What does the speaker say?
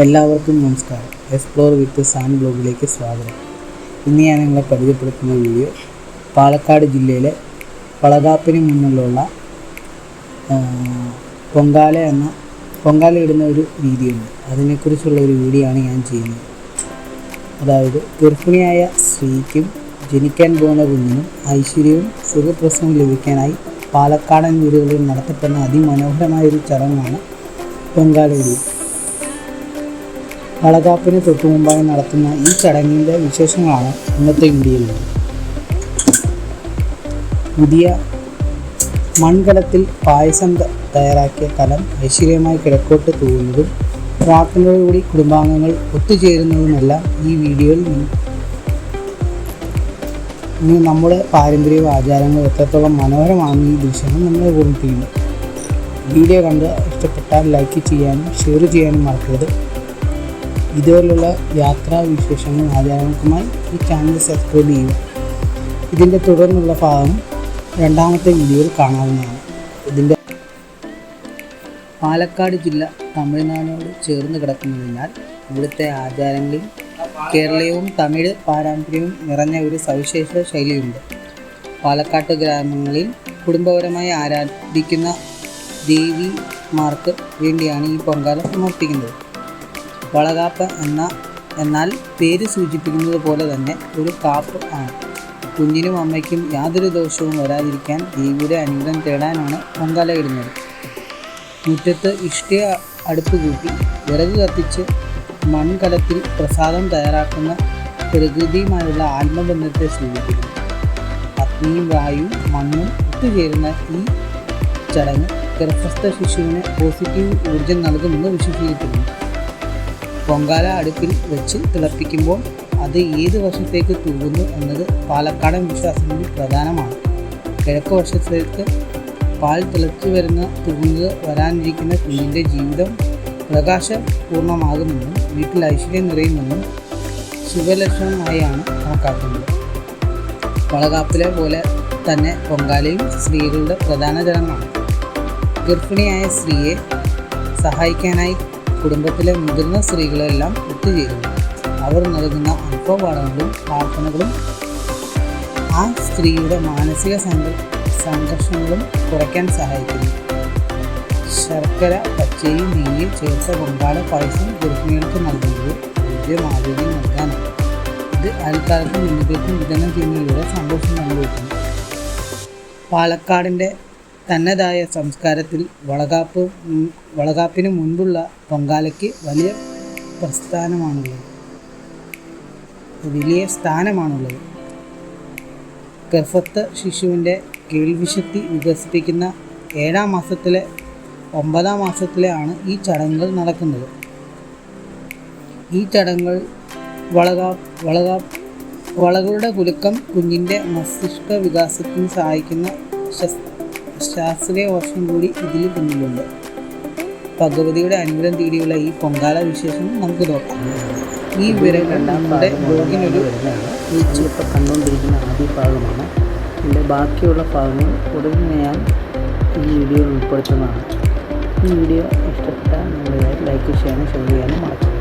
എല്ലാവർക്കും നമസ്കാരം. എക്സ്പ്ലോർ വിത്ത് സാൻ ബ്ലോഗിലേക്ക് സ്വാഗതം. ഇന്ന് ഞാൻ നിങ്ങളെ പരിചയപ്പെടുത്തുന്ന വീഡിയോ പാലക്കാട് ജില്ലയിലെ വളകാപ്പിന് മുന്നിലുള്ള പൊങ്കാല ഇടുന്ന ഒരു രീതിയുണ്ട്. അതിനെക്കുറിച്ചുള്ള ഒരു വീഡിയോ ആണ് ഞാൻ ചെയ്യുന്നത്. അതായത് ഗർഭിണിയായ സ്ത്രീക്കും ജനിക്കാൻ പോകുന്ന കുഞ്ഞിനും ഐശ്വര്യവും സുഖപ്രസവവും ലഭിക്കാനായി പാലക്കാടൻ വീടുകളിൽ നടത്തപ്പെടുന്ന അതിമനോഹരമായൊരു ചടങ്ങാണ് പൊങ്കാല ഇടുക. വളകാപ്പിന് തൊട്ടു മുമ്പായി നടത്തുന്ന ഈ ചടങ്ങിൻ്റെ വിശേഷങ്ങളാണ് ഇന്നത്തെ വീഡിയോയിൽ. പുതിയ മൺകലത്തിൽ പായസം തയ്യാറാക്കിയ കലം ഐശ്വര്യമായി കിഴക്കോട്ട് തൂകുന്നതും പ്രാർത്ഥനയോടുകൂടി കുടുംബാംഗങ്ങൾ ഒത്തുചേരുന്നതുമെല്ലാം ഈ വീഡിയോയിൽ ഇനി നമ്മുടെ പാരമ്പര്യ ആചാരങ്ങൾ എത്രത്തോളം മനോഹരമാണെന്ന് ഈ ദൃശ്യങ്ങൾ നമ്മളെ ഓർമ്മിപ്പിക്കുന്നു. വീഡിയോ കണ്ട് ഇഷ്ടപ്പെട്ടാൽ ലൈക്ക് ചെയ്യാനും ഷെയർ ചെയ്യാനും മറക്കരുത്. ഇതുപോലുള്ള യാത്രാ വിശേഷങ്ങളും ആചാരങ്ങൾക്കുമായി ഈ ചാനൽ സബ്സ്ക്രൈബ് ചെയ്യുക. ഇതിൻ്റെ തുടർന്നുള്ള ഭാഗം രണ്ടാമത്തെ വീഡിയോയിൽ കാണാവുന്നതാണ്. ഇതിൻ്റെ പാലക്കാട് ജില്ല തമിഴ്നാടിനോട് ചേർന്ന് കിടക്കുന്നതിനാൽ ഇവിടുത്തെ ആചാരങ്ങളിൽ കേരളീയവും തമിഴ് പാരമ്പര്യവും നിറഞ്ഞ ഒരു സവിശേഷ ശൈലിയുണ്ട്. പാലക്കാട്ട് ഗ്രാമങ്ങളിൽ കുടുംബപരമായി ആരാധിക്കുന്ന ദേവിമാർക്ക് വേണ്ടിയാണ് ഈ പൊങ്കാല സമർപ്പിക്കുന്നത്. വളകാപ്പ് എന്നാൽ പേര് സൂചിപ്പിക്കുന്നത് പോലെ തന്നെ ഒരു കാപ്പ് ആണ്. കുഞ്ഞിനും അമ്മയ്ക്കും യാതൊരു ദോഷവും വരാതിരിക്കാൻ ദേവിയുടെ അനുഗ്രഹം തേടാനാണ് പൊങ്കാല ഇടുന്നത്. മുറ്റത്ത് ഇഷ്ടിക അടുപ്പ് കൂട്ടി വിറക് കത്തിച്ച് മൺകലത്തിൽ പ്രസാദം തയ്യാറാക്കുന്ന പ്രകൃതിയുമായുള്ള ആത്മബന്ധത്തെ സൂചിപ്പിക്കുന്നു. അഗ്നിയും വായുവും മണ്ണും ഒത്തുചേരുന്ന ഈ ചടങ്ങ് ഗർഭസ്ഥ ശിശുവിന് പോസിറ്റീവ് ഊർജം നൽകുമെന്ന് വിശ്വസിക്കപ്പെടുന്നു. പൊങ്കാല അടുപ്പിൽ വെച്ച് തിളപ്പിക്കുമ്പോൾ അത് ഏത് വശത്തേക്ക് തൂകുന്നു എന്നത് പാലക്കാടൻ വിശ്വാസങ്ങളിൽ പ്രധാനമാണ്. കിഴക്ക് വശത്തേക്ക് പാൽ തിളച്ചു തൂകുന്നത് വരാനിരിക്കുന്ന കുഞ്ഞിൻ്റെ ജീവിതം പ്രകാശപൂർണമാകുമെന്നും വീട്ടിൽ ഐശ്വര്യം നിറയുമെന്നും ശുഭലക്ഷണമായാണ് കണക്കാക്കുന്നത്. വളകാപ്പിലെ പോലെ തന്നെ പൊങ്കാലയും സ്ത്രീകളുടെ പ്രധാന ചടങ്ങാണ്. ഗർഭിണിയായ സ്ത്രീയെ സഹായിക്കാനായി കുടുംബത്തിലെ മുതിർന്ന സ്ത്രീകളെല്ലാം ഒത്തുചേരുന്നു. അവർ നൽകുന്ന അനുഭവപാഠങ്ങളും പ്രാർത്ഥനകളും ആ സ്ത്രീയുടെ മാനസിക സംഘർഷങ്ങളും കുറയ്ക്കാൻ സഹായിക്കുന്നു. ശർക്കര, പച്ചരി, നെയ്യ് ചേർത്ത പൊങ്കാല പായസം ഗർഭിണികൾക്ക് നൽകുന്നത് ആരോഗ്യം നൽകാനാണ്. ഇത് അയൽക്കാർക്കും ബന്ധുക്കൾക്കും വിതരണം ചെയ്യുന്നതിലൂടെ സന്തോഷം അനുഭവിക്കുന്നു. പാലക്കാടിൻ്റെ തനതായ സംസ്കാരത്തിൽ വളകാപ്പിന് മുൻപുള്ള പൊങ്കാലയ്ക്ക് വലിയ സ്ഥാനമാണുള്ളത്. ഗർഭസ്ഥ ശിശുവിൻ്റെ കേൾവിശക്തി വികസിപ്പിക്കുന്ന 7-ാം മാസത്തിലെ 9-ാം മാസത്തിലെ ആണ് ഈ ചടങ്ങുകൾ നടക്കുന്നത്. ഈ ചടങ്ങുകൾ വളകളുടെ കുലുക്കം കുഞ്ഞിൻ്റെ മസ്തിഷ്ക വികാസത്തിന് സഹായിക്കുന്ന ശാസ്ത്രീയ വശം കൂടി ഇതിൽ പിന്നിലുണ്ട്. ഭഗവതിയുടെ അനുഗ്രഹം തേടിയുള്ള ഈ പൊങ്കാല വിശേഷം നമുക്ക് നോക്കാം. ഈ വിവരം നമ്മുടെ ബ്ലോഗിനൊരു ഇപ്പോൾ കണ്ടുകൊണ്ടിരിക്കുന്ന ആദ്യ ഭാഗമാണ്. ഇതിൻ്റെ ബാക്കിയുള്ള ഭാഗങ്ങൾ ഉടനെ ഞാൻ ഈ വീഡിയോയിൽ ഉൾപ്പെടുത്തുന്നതാണ്. ഈ വീഡിയോ ഇഷ്ടപ്പെട്ടാൽ നിങ്ങൾ ലൈക്ക് ചെയ്യാനും ഷെയർ ചെയ്യാനും മറക്കും.